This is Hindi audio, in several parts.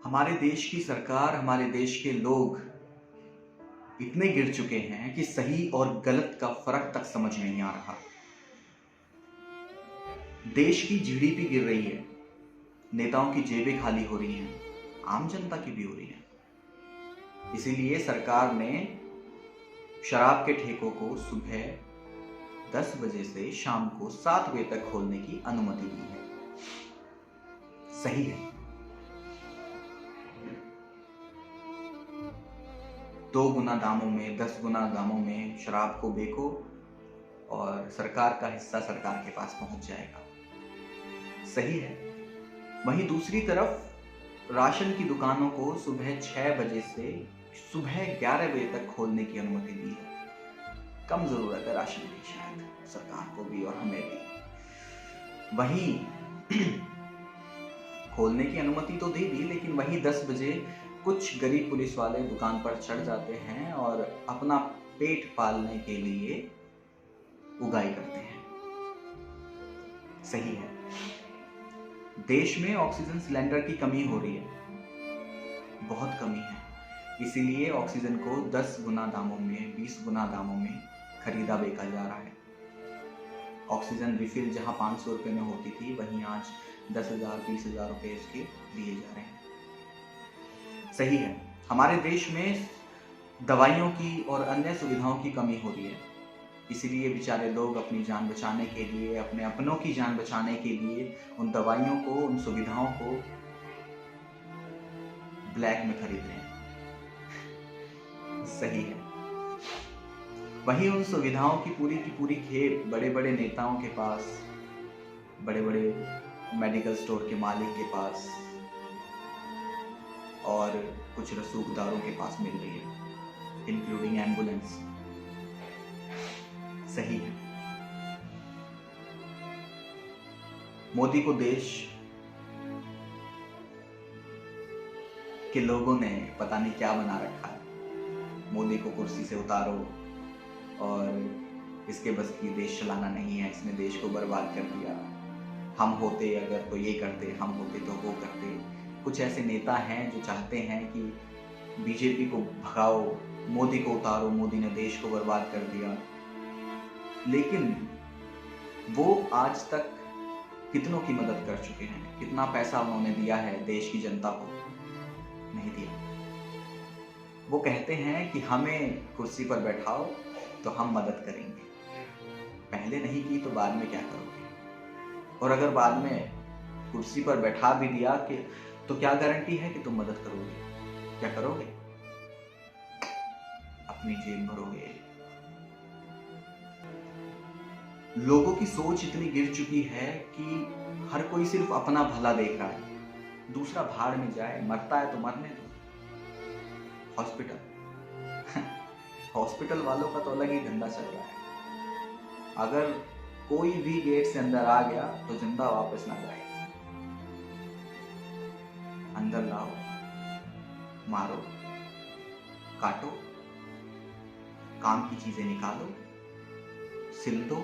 हमारे देश की सरकार, हमारे देश के लोग इतने गिर चुके हैं कि सही और गलत का फर्क तक समझ में नहीं आ रहा। देश की जीडीपी गिर रही है, नेताओं की जेबें खाली हो रही हैं, आम जनता की भी हो रही हैं। इसीलिए सरकार ने शराब के ठेकों को सुबह 10 बजे से शाम को 7 बजे तक खोलने की अनुमति दी है। सही है। 2 गुना दामों में, 10 गुना दामों में शराब को बेचो और सरकार का हिस्सा सरकार के पास पहुंच जाएगा। सही है। वहीं दूसरी तरफ राशन की दुकानों को सुबह 6 बजे से सुबह 11 बजे तक खोलने की अनुमति दी है। कम जरूरत है राशन की, शायद सरकार को भी और हमें भी। वहीं खोलने की अनुमति तो दे दी, लेकिन वहीं 10 बजे कुछ गरीब पुलिस वाले दुकान पर चढ़ जाते हैं और अपना पेट पालने के लिए उगाई करते हैं। सही है। देश में ऑक्सीजन सिलेंडर की कमी हो रही है, बहुत कमी है। इसीलिए ऑक्सीजन को 10 गुना दामों में, 20 गुना दामों में खरीदा बेचा जा रहा है। ऑक्सीजन रिफिल जहां 500 रुपये में होती थी, वहीं आज 10,000, 20,000 रुपये इसके दिए जा रहे हैं। सही है। हमारे देश में दवाइयों की और अन्य सुविधाओं की कमी हो रही है। इसीलिए बेचारे लोग अपनी जान बचाने के लिए, अपने अपनों की जान बचाने के लिए उन दवाइयों को, उन सुविधाओं को ब्लैक में खरीद रहे हैं। सही है। वहीं उन सुविधाओं की पूरी खेप बड़े बड़े नेताओं के पास, बड़े बड़े मेडिकल स्टोर के मालिक के पास और कुछ रसूखदारों के पास मिल रही है, इंक्लूडिंग एम्बुलेंस। सही है। मोदी को देश के लोगों ने पता नहीं क्या बना रखा है। मोदी को कुर्सी से उतारो और इसके बस की देश चलाना नहीं है, इसने देश को बर्बाद कर दिया। हम होते अगर तो ये करते, हम होते तो वो करते। कुछ ऐसे नेता हैं जो चाहते हैं कि बीजेपी को भगाओ, मोदी को उतारो, मोदी ने देश को बर्बाद कर दिया। लेकिन वो आज तक कितनों की मदद कर चुके हैं, कितना पैसा उन्होंने दिया है देश की जनता को? नहीं दिया। वो कहते हैं कि हमें कुर्सी पर बैठाओ तो हम मदद करेंगे। पहले नहीं की तो बाद में क्या करोगे? और अगर बाद में कुर्सी पर बैठा भी दिया कि तो क्या गारंटी है कि तुम मदद करोगे? क्या करोगे? अपनी जेब भरोगे। लोगों की सोच इतनी गिर चुकी है कि हर कोई सिर्फ अपना भला देख रहा है। दूसरा भाड़ में जाए, मरता है तो मरने दो। हॉस्पिटल वालों का तो अलग ही धंधा चल रहा है। अगर कोई भी गेट से अंदर आ गया तो जिंदा वापस ना जाए। अंदर लाओ, मारो, काटो, काम की चीजें निकालो, सिल दो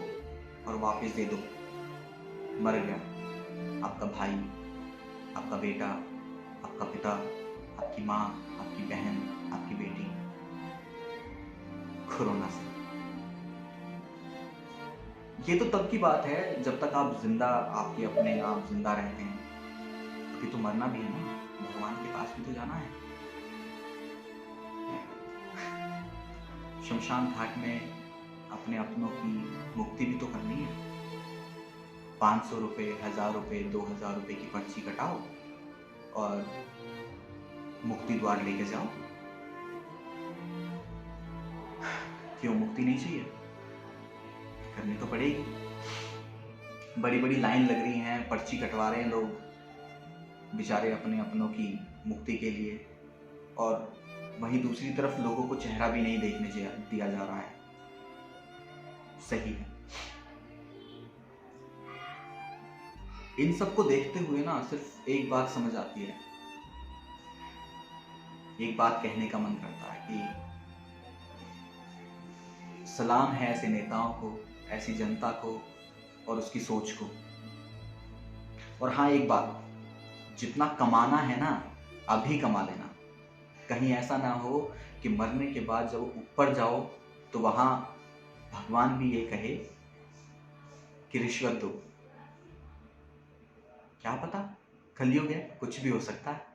और वापस दे दो। मर गया आपका भाई, आपका बेटा, आपका पिता, आपकी माँ, आपकी बहन, आपकी बेटी कोरोना से। ये तो तब की बात है जब तक आप जिंदा, आपके अपने आप जिंदा रहते हैं। अभी तो मरना भी है ना, भगवान के पास भी तो जाना है। शमशान घाट में अपने अपनों की मुक्ति भी तो करनी है। 500 रुपये, 1000 रुपये, 2000 रुपये की पर्ची कटाओ और मुक्ति द्वार लेके जाओ। क्यों मुक्ति नहीं चाहिए? करनी तो पड़ेगी। बड़ी बड़ी लाइन लग रही हैं, पर्ची कटवा रहे हैं लोग बेचारे अपने अपनों की मुक्ति के लिए, और वहीं दूसरी तरफ लोगों को चेहरा भी नहीं देखने दिया जा रहा है। सही है। इन सब को देखते हुए ना सिर्फ एक बात समझ आती है, एक बात कहने का मन करता है कि सलाम है ऐसे नेताओं को, ऐसी जनता को और उसकी सोच को। और हाँ, एक बात, जितना कमाना है ना अभी कमा लेना। कहीं ऐसा ना हो कि मरने के बाद जब ऊपर जाओ तो वहां भगवान भी ये कहे कि रिश्वत दो। क्या पता, कलयुग है, कुछ भी हो सकता है।